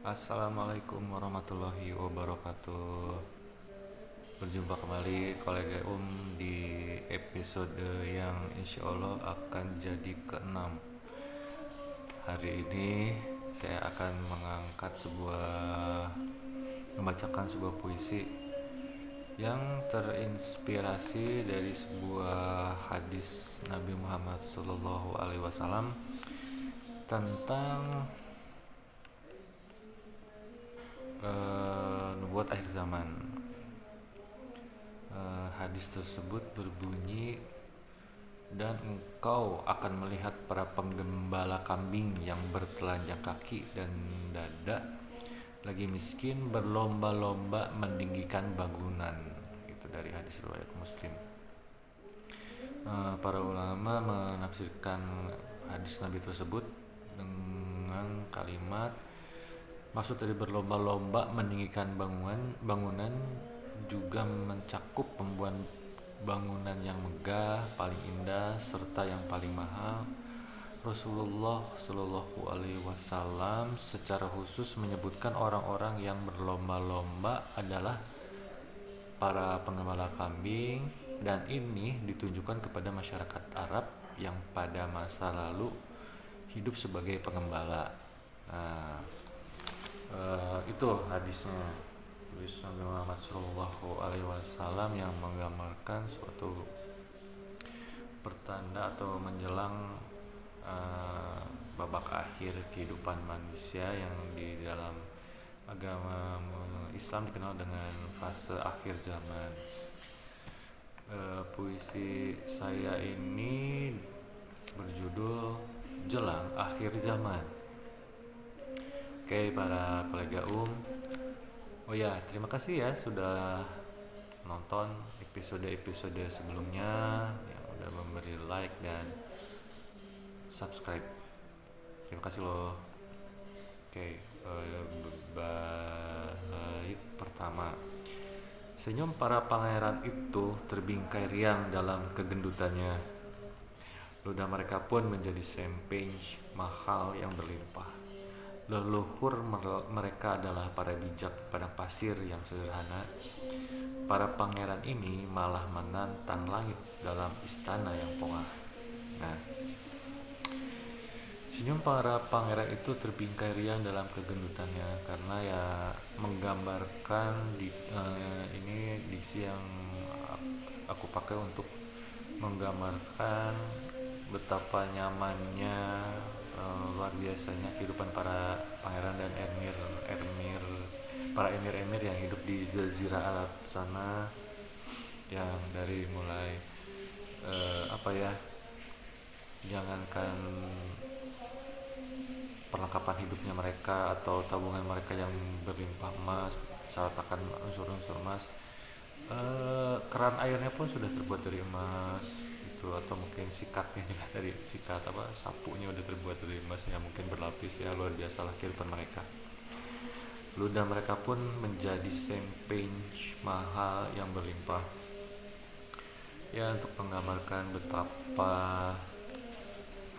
Assalamualaikum warahmatullahi wabarakatuh. Berjumpa kembali kolega di episode yang insya Allah akan jadi keenam. Hari ini saya akan membacakan sebuah puisi yang terinspirasi dari sebuah hadis Nabi Muhammad SAW tentang nubuat akhir zaman. Hadis tersebut berbunyi, dan engkau akan melihat para penggembala kambing yang bertelanjang kaki dan dada lagi miskin berlomba-lomba meninggikan bangunan. Itu dari hadis riwayat Muslim. Para ulama menafsirkan hadis Nabi tersebut dengan kalimat maksud dari berlomba-lomba meninggikan bangunan juga mencakup pembuatan bangunan yang megah, paling indah, serta yang paling mahal. Rasulullah Shallallahu Alaihi Wasallam secara khusus menyebutkan orang-orang yang berlomba-lomba adalah para penggembala kambing, dan ini ditunjukkan kepada masyarakat Arab yang pada masa lalu hidup sebagai penggembala. Nah, itu hadisnya Nabi Muhammad Shallallahu Alaihi Wasallam yang menggambarkan suatu pertanda atau menjelang babak akhir kehidupan manusia yang di dalam agama Islam dikenal dengan fase akhir zaman. Puisi saya ini berjudul Jelang Akhir Zaman. Oke, para kolega oh ya, terima kasih ya sudah nonton episode-episode sebelumnya, yang udah memberi like dan subscribe. Terima kasih loh. Oke, bait pertama. Senyum para pangeran itu terbingkai riang dalam kegendutannya. Ludah mereka pun menjadi sempenge mahal yang berlimpah. Leluhur mereka adalah para bijak padang pasir yang sederhana. Para pangeran ini malah menantang langit dalam istana yang pongah. Nah, senyum para pangeran itu terbingkai riang dalam kegendutannya karena ya menggambarkan ini diksi yang aku pakai untuk menggambarkan betapa nyamannya, luar biasanya kehidupan para pangeran dan para emir yang hidup di Jazirah Arab sana, yang dari mulai jangankan perlengkapan hidupnya mereka atau tabungan mereka yang berlimpah emas, syarat akan unsur-unsur emas, keran airnya pun sudah terbuat dari emas gitu, atau mungkin sikatnya juga dari sapunya udah terbuat dari emas yang mungkin berlapis. Ya, luar biasa lah kehidupan mereka. Ludah mereka pun menjadi sempenge mahal yang berlimpah, ya, untuk menggambarkan betapa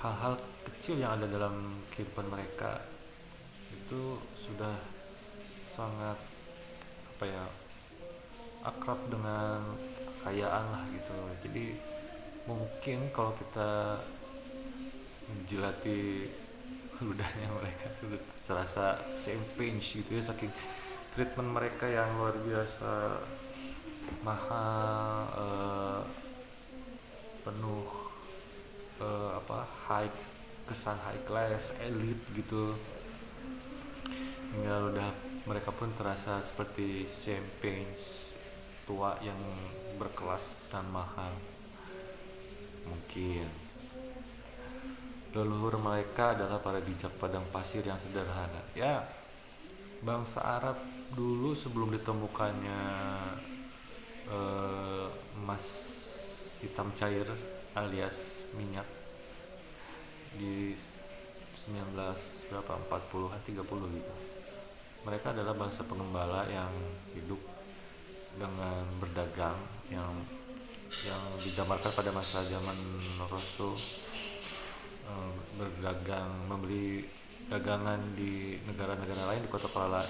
hal-hal kecil yang ada dalam kehidupan mereka itu sudah sangat akrab dengan kekayaan lah gitu. Jadi mungkin kalau kita menjilati ludahnya mereka itu serasa sempenge gitu ya, saking treatment mereka yang luar biasa mahal, penuh kesan high class, elite gitu, hingga udah mereka pun terasa seperti sempenge tua yang berkelas dan mahal. Mungkin leluhur mereka adalah para bijak padang pasir yang sederhana. Ya, bangsa Arab dulu sebelum ditemukannya emas hitam cair alias minyak di 40-an 30 gitu, mereka adalah bangsa pengembala yang hidup dengan berdagang, yang digambarkan pada masa zaman Rasul, berdagang, membeli dagangan di negara-negara lain, di kota-kota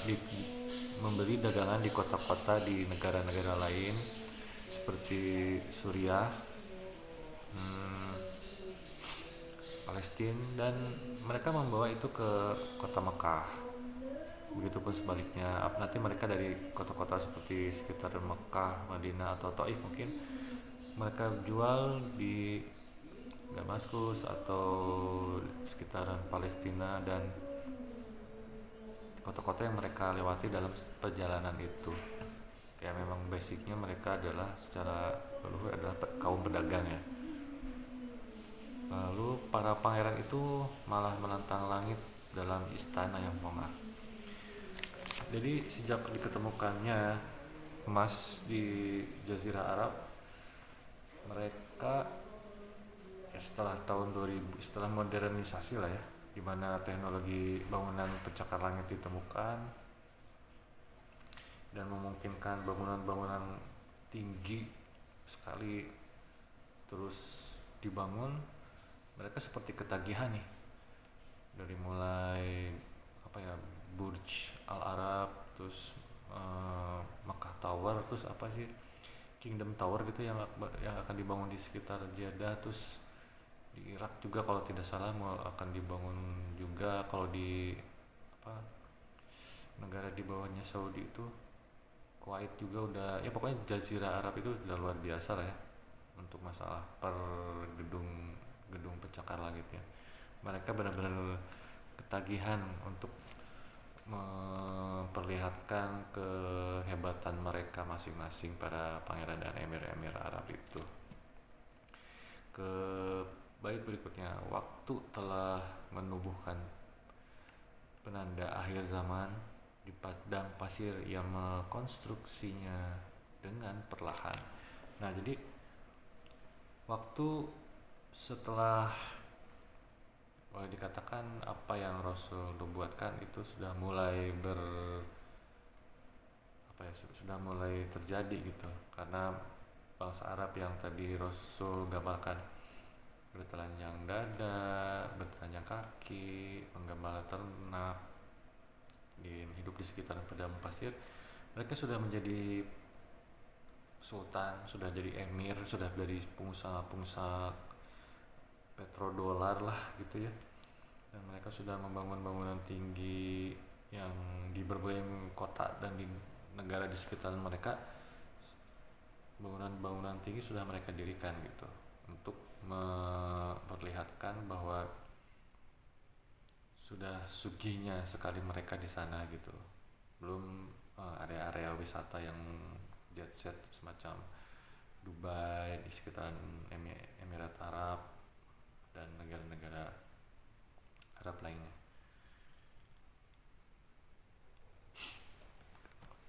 membeli dagangan di kota-kota di negara-negara lain seperti Suriah, hmm, Palestina, dan mereka membawa itu ke kota Mekah. Begitupun sebaliknya, nanti mereka dari kota-kota seperti sekitar Mekah, Madinah atau Taif mungkin mereka jual di Damaskus atau sekitaran Palestina dan kota-kota yang mereka lewati dalam perjalanan itu. Ya memang basicnya mereka adalah secara leluhur adalah kaum pedagang ya. Lalu para pangeran itu malah menantang langit dalam istana yang mewah. Jadi sejak diketemukannya emas di Jazirah Arab, mereka setelah tahun 2000, setelah modernisasi lah ya, di mana teknologi bangunan pencakar langit ditemukan dan memungkinkan bangunan-bangunan tinggi sekali terus dibangun, mereka seperti ketagihan nih, dari mulai apa ya, Burj Al Arab, terus Makkah Tower, terus apa sih, Kingdom Tower gitu yang akan dibangun di sekitar Jeddah, terus di Irak juga kalau tidak salah mau akan dibangun juga, kalau di apa negara di bawahnya Saudi itu Kuwait juga udah, ya pokoknya Jazirah Arab itu sudah luar biasa lah ya untuk masalah per gedung pencakar langitnya. Mereka benar-benar ketagihan untuk memperlihatkan kehebatan mereka masing-masing para pangeran dan emir-emir Arab itu. Ke bait berikutnya, waktu telah menubuhkan penanda akhir zaman di padang pasir yang mengkonstruksinya dengan perlahan. Nah, jadi waktu setelah boleh dikatakan apa yang Rasul nubuatkan itu sudah mulai sudah mulai terjadi gitu, karena bangsa Arab yang tadi Rasul gambarkan bertelanjang dada, bertelanjang kaki, menggembala ternak, hidup di sekitaran padang pasir, mereka sudah menjadi sultan, sudah jadi emir, sudah dari pengusaha-pengusaha petrodolar lah gitu ya, dan mereka sudah membangun bangunan tinggi yang di berbagai kota dan di negara di sekitaran mereka. Bangunan-bangunan tinggi sudah mereka dirikan gitu untuk memperlihatkan bahwa sudah sugihnya sekali mereka di sana gitu. Belum area-area wisata yang jet set semacam Dubai, di sekitaran Emirat Arab dan negara-negara Arab lainnya.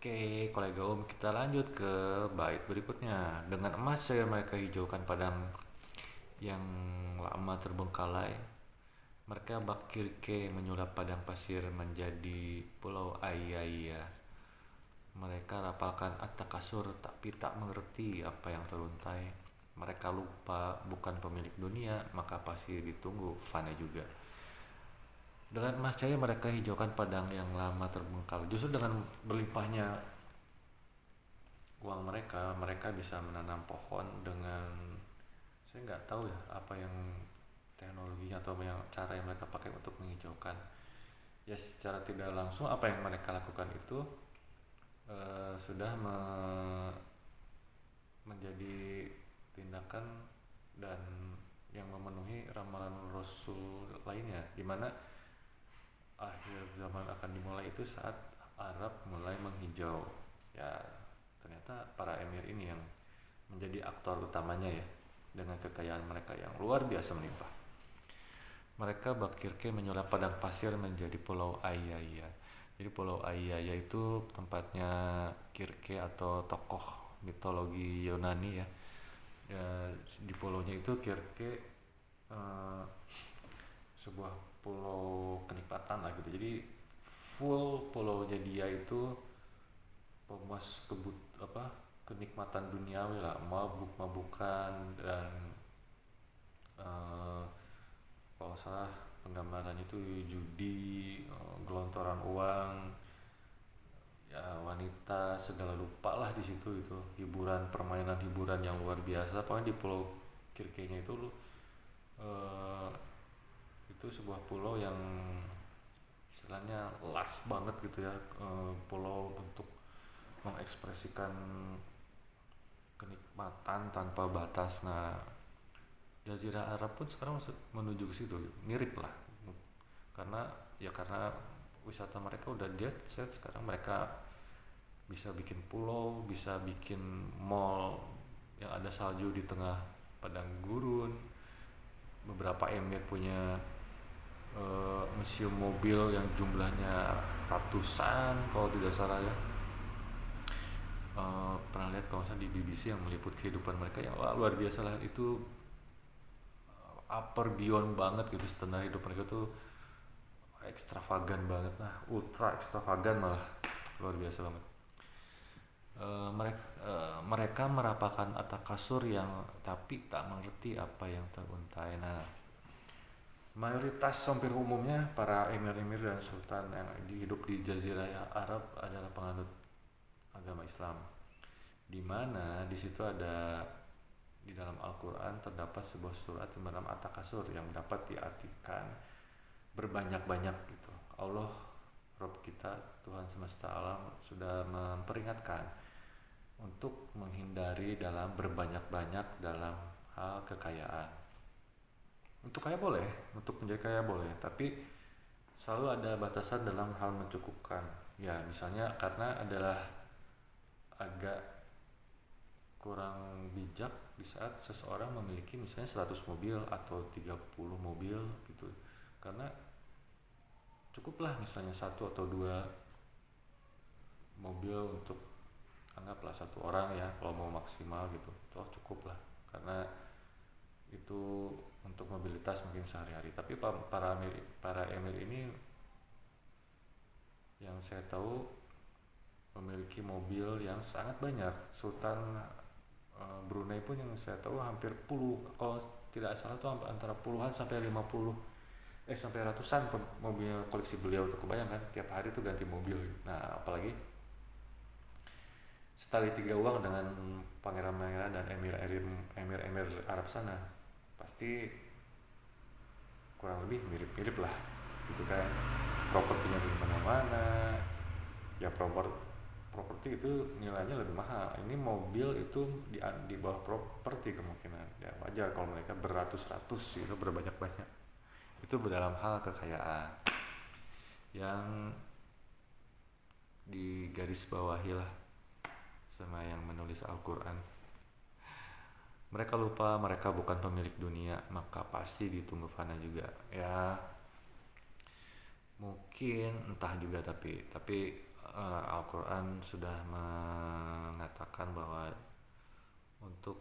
Oke, kolega Om, kita lanjut ke bait berikutnya. Dengan emas saya mereka hijaukan padang yang lama terbengkalai. Mereka bakirke menyulap padang pasir menjadi pulau Ayaya. Mereka rapalkan at-takasur tapi tak mengerti apa yang teruntai. Mereka lupa bukan pemilik dunia, maka pasti ditunggu fana juga. Dengan emas cahaya mereka hijaukan padang yang lama terbengkalai. Justru dengan berlimpahnya uang mereka, mereka bisa menanam pohon dengan, saya nggak tahu ya apa yang teknologinya atau yang cara yang mereka pakai untuk menghijaukan. Ya secara tidak langsung apa yang mereka lakukan itu sudah menjadi tindakan dan yang memenuhi ramalan Rasul lainnya, di mana akhir zaman akan dimulai itu saat Arab mulai menghijau. Ya ternyata para emir ini yang menjadi aktor utamanya ya, dengan kekayaan mereka yang luar biasa melimpah. Mereka bakirke menyulap padang pasir menjadi pulau Ayaya. Jadi pulau Ayaya itu tempatnya Kirke atau tokoh mitologi Yunani ya. Di pulaunya itu Kirke sebuah pulau kenikmatan lah gitu. Jadi full pulaunya dia itu pemuas kenikmatan duniawi lah, mabuk-mabukan dan kalau salah penggambarannya itu judi, gelontoran uang, ya wanita, segala lupa lah di situ. Itu hiburan, permainan hiburan yang luar biasa. Pokoknya di Pulau Kirkenya itu eh, itu sebuah pulau yang istilahnya las banget gitu ya, pulau untuk mengekspresikan kenikmatan tanpa batas. Nah, Jazirah Arab pun sekarang menuju ke situ, mirip lah, karena karena wisata mereka udah jet set. Sekarang mereka bisa bikin pulau, bisa bikin mall yang ada salju di tengah padang gurun. Beberapa emir punya museum mobil yang jumlahnya ratusan kalau tidak salah ya. Pernah lihat kalau misalnya di BBC yang meliput kehidupan mereka yang luar biasa lah. Itu upper beyond banget gitu, standar hidup mereka tuh ekstravagan banget. Nah, ultra ekstravagan malah, luar biasa banget. Mereka merapakan atas kasur yang tapi tak mengerti apa yang teruntai. Nah, mayoritas hampir umumnya para emir-emir dan sultan yang hidup di Jazirah Arab adalah penganut agama Islam, di mana di situ ada, di dalam Al-Quran terdapat sebuah surat yang bernama At-Takasur yang dapat diartikan berbanyak-banyak gitu. Allah Rabb kita, Tuhan semesta alam, sudah memperingatkan untuk menghindari dalam berbanyak-banyak dalam hal kekayaan. Untuk kaya boleh, untuk menjadi kaya boleh, tapi selalu ada batasan dalam hal mencukupkan. Ya, misalnya karena adalah agak kurang bijak di saat seseorang memiliki misalnya 100 mobil atau 30 mobil gitu. Karena cukuplah misalnya satu atau dua mobil untuk, anggaplah satu orang ya, kalau mau maksimal gitu, toh cukup lah, karena itu untuk mobilitas mungkin sehari-hari. Tapi para emir ini yang saya tahu memiliki mobil yang sangat banyak. Sultan Brunei pun yang saya tahu hampir puluh, kalau tidak salah tuh antara puluhan sampai 50 sampai ratusan mobil koleksi beliau tuh. Kebayang kan, tiap hari tuh ganti mobil. Nah, apalagi setali tiga uang dengan pangeran-pangeran dan emir Arab sana, pasti kurang lebih mirip-mirip lah gitu kan. Propertinya di mana-mana ya, properti itu nilainya lebih mahal. Ini mobil itu di bawah properti kemungkinan. Ya wajar kalau mereka beratus-ratus itu, berbanyak-banyak. Itu dalam hal kekayaan yang digaris bawahi lah sama yang menulis Al-Quran. Mereka lupa mereka bukan pemilik dunia, maka pasti ditunggu fana juga. Ya mungkin entah juga, tapi Al-Quran sudah mengatakan bahwa untuk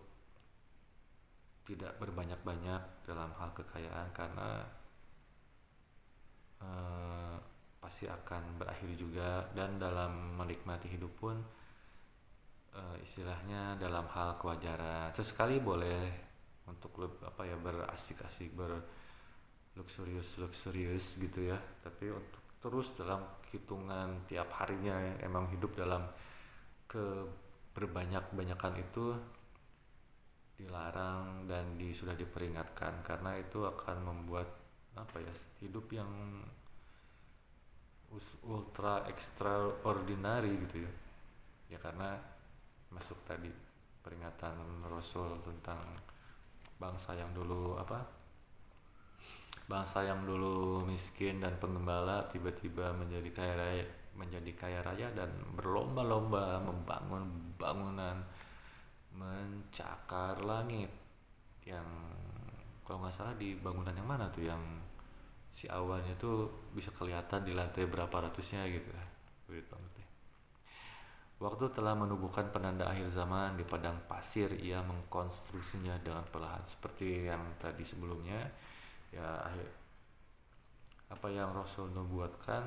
tidak berbanyak-banyak dalam hal kekayaan, karena pasti akan berakhir juga. Dan dalam menikmati hidup pun istilahnya dalam hal kewajaran, sesekali boleh untuk berasik-asik, luxurious gitu ya, tapi untuk terus dalam hitungan tiap harinya emang hidup dalam keberbanyak-banyakan itu dilarang dan sudah diperingatkan, karena itu akan membuat hidup yang ultra extraordinary gitu ya. Ya karena masuk tadi peringatan Rasul tentang bangsa yang dulu miskin dan penggembala tiba-tiba menjadi kaya raya dan berlomba-lomba membangun bangunan mencakar langit, yang kalau nggak salah di bangunan yang mana tuh yang si awannya tuh bisa kelihatan di lantai berapa ratusnya gitu. Weird banget deh. Waktu telah menubuhkan penanda akhir zaman di padang pasir, ia mengkonstruksinya dengan perlahan seperti yang tadi sebelumnya. Ya, apa yang Rasul nubuatkan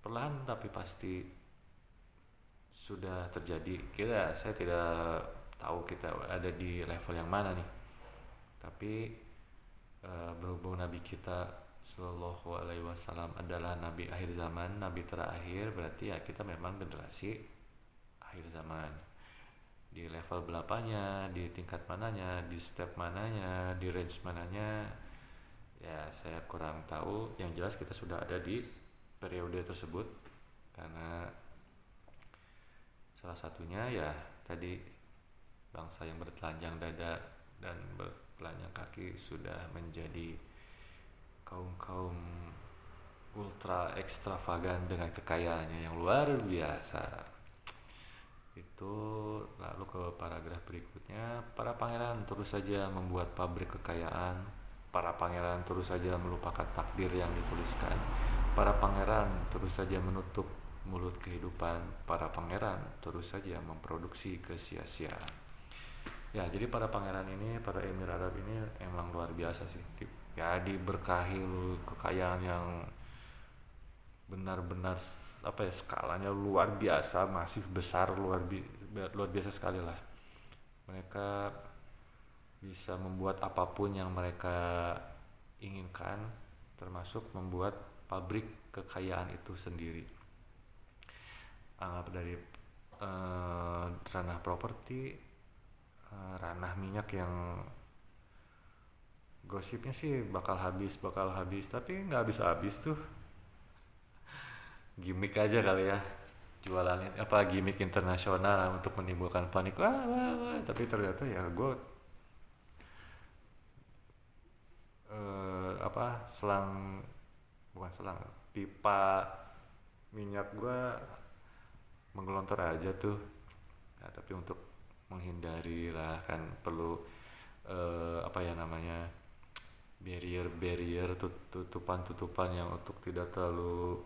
perlahan tapi pasti sudah terjadi. Saya tidak tahu kita ada di level yang mana nih, tapi Berhubung Nabi kita Sallallahu Alaihi Wasallam adalah Nabi akhir zaman, Nabi terakhir, berarti ya kita memang generasi akhir zaman. Di level berapanya, di tingkat mananya, di step mananya, di range mananya, ya saya kurang tahu. Yang jelas kita sudah ada di periode tersebut, karena salah satunya ya tadi bangsa yang bertelanjang dada dan bertelanjang kaki sudah menjadi kaum-kaum ultra ekstravagan dengan kekayaannya yang luar biasa. Itu lalu ke paragraf berikutnya, para pangeran terus saja membuat pabrik kekayaan, para pangeran terus saja melupakan takdir yang dituliskan, para pangeran terus saja menutup mulut kehidupan, para pangeran terus saja memproduksi kesia-siaan. Ya, jadi para pangeran ini, para emir Arab ini emang luar biasa sih. Ya, diberkahi kekayaan yang benar-benar apa ya, skalanya luar biasa, masif besar, luar biasa sekali lah. Mereka bisa membuat apapun yang mereka inginkan, termasuk membuat pabrik kekayaan itu sendiri. Anggap dari ranah properti, ranah minyak yang gosipnya sih bakal habis, tapi nggak habis-habis tuh. Gimik aja kali ya jualannya, apa gimmick internasional untuk menimbulkan panik, wah, wah, wah. Tapi ternyata ya gue apa selang, bukan selang, pipa minyak gue menggelontor aja tuh. Nah, tapi untuk menghindari lah kan perlu apa ya namanya, barrier tutupan yang untuk tidak terlalu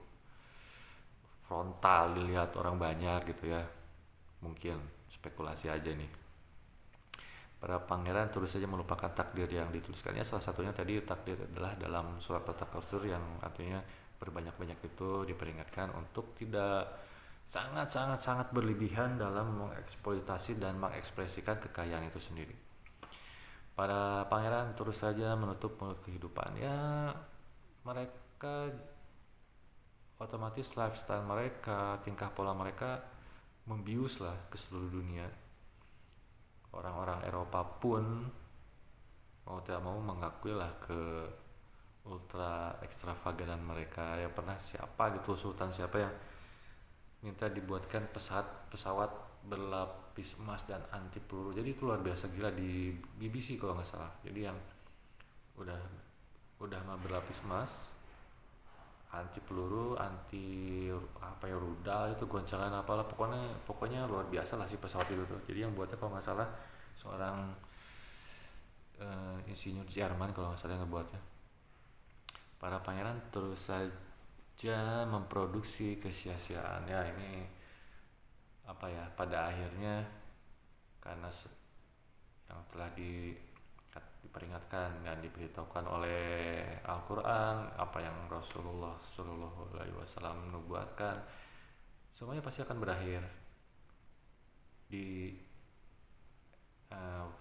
frontal dilihat orang banyak gitu ya. Mungkin spekulasi aja nih. Para pangeran terus saja melupakan takdir yang dituliskannya. Salah satunya tadi takdir adalah dalam surat At-Takasur, yang artinya berbanyak-banyak itu diperingatkan untuk tidak sangat berlebihan dalam mengeksploitasi dan mengekspresikan kekayaan itu sendiri. Para pangeran terus saja menutup mulut kehidupan. Ya, mereka otomatis lifestyle mereka, tingkah pola mereka membius lah ke seluruh dunia. Orang-orang Eropa pun mau tidak mau mengakui lah ke ultra ekstravaganan mereka. Ya pernah siapa gitu, sultan siapa yang minta dibuatkan pesawat berlapis emas dan anti peluru. Jadi itu luar biasa, gila, di BBC kalau nggak salah. Jadi yang udah mah berlapis emas, anti peluru, anti apa ya, rudal itu, goncangan apalah, pokoknya luar biasa lah si pesawat itu tuh. Jadi yang buatnya kalau nggak salah seorang insinyur Jerman kalau nggak salah yang ngebuatnya. Para pangeran terus saja memproduksi kesia-siaan. Ya ini apa ya, pada akhirnya karena yang telah diperingatkan dan diberitahukan oleh Al-Quran, apa yang Rasulullah Shallallahu Alaihi Wasallam nubuatkan, semuanya pasti akan berakhir di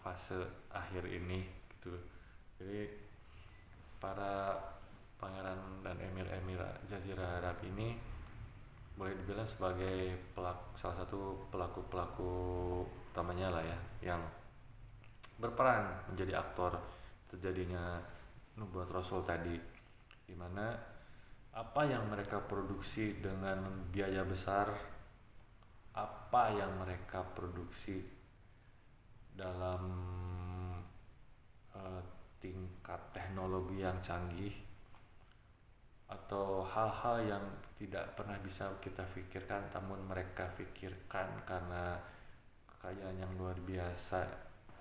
fase akhir ini gitu. Jadi para pangeran dan emir-emir Jazirah Arab ini boleh dibilang sebagai salah satu pelaku utamanya lah ya, yang berperan menjadi aktor terjadinya nubuat Rasul tadi, dimana apa yang mereka produksi dengan biaya besar, apa yang mereka produksi dalam tingkat teknologi yang canggih, atau hal-hal yang tidak pernah bisa kita pikirkan, namun mereka pikirkan karena kekayaan yang luar biasa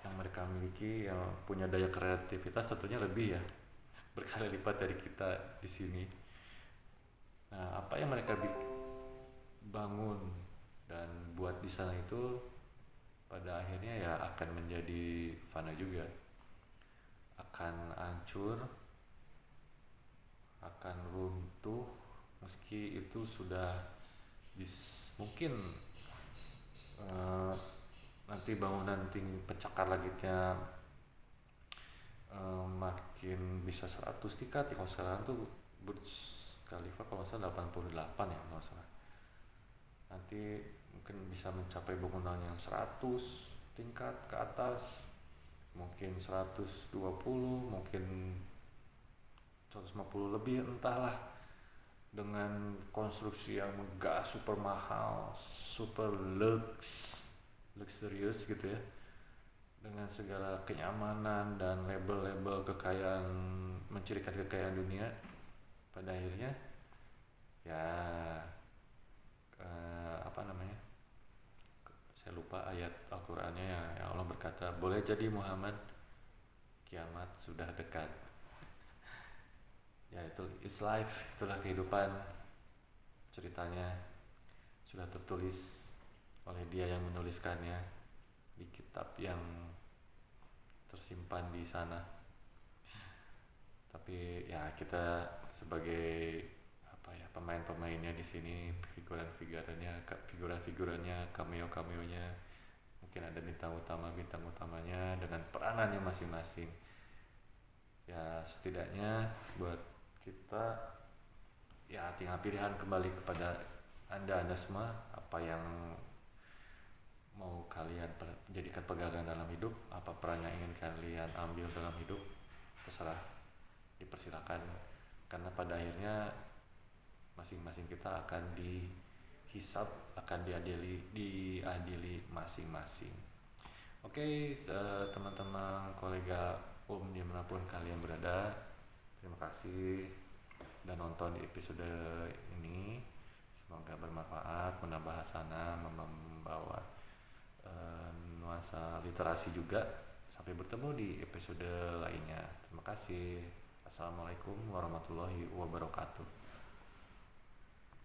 yang mereka miliki, yang punya daya kreativitas tentunya lebih ya, berkali lipat dari kita di sini. Nah, apa yang mereka bangun dan buat di sana itu pada akhirnya ya akan menjadi fana juga, akan hancur, akan runtuh, meski itu sudah mungkin nanti bangunan tinggi pencakar langitnya makin bisa 100 tingkat ya. Kalau sekarang tuh Burj Khalifa kalau nggak salah 88 ya kalau nggak salah. Nanti mungkin bisa mencapai bangunan yang 100 tingkat ke atas, mungkin 120, mungkin 150 lebih, entahlah, dengan konstruksi yang megah, super mahal, super luxurious gitu ya, dengan segala kenyamanan dan label-label kekayaan, mencirikan kekayaan dunia. Pada akhirnya ya apa namanya, saya lupa ayat Al-Qur'annya ya, yang Allah berkata, boleh jadi Muhammad, kiamat sudah dekat. Ya itu, it's life, itulah kehidupan. Ceritanya sudah tertulis oleh dia yang menuliskannya di kitab yang tersimpan di sana. Tapi ya kita sebagai apa ya, pemain-pemainnya di sini, figuran-figurannya, cameo-cameonya, mungkin ada bintang utamanya dengan peranannya masing-masing. Ya setidaknya buat kita ya tinggal pilihan kembali kepada anda semua, apa yang mau kalian jadikan pegangan dalam hidup, apa peran yang ingin kalian ambil dalam hidup, terserah, dipersilakan. Karena pada akhirnya masing-masing kita akan dihisab, akan diadili masing-masing. Oke, teman-teman, kolega dimanapun kalian berada, terima kasih dan nonton di episode ini. Semoga bermanfaat, menambah hasanah, membawa nuansa literasi juga. Sampai bertemu di episode lainnya. Terima kasih. Assalamualaikum warahmatullahi wabarakatuh.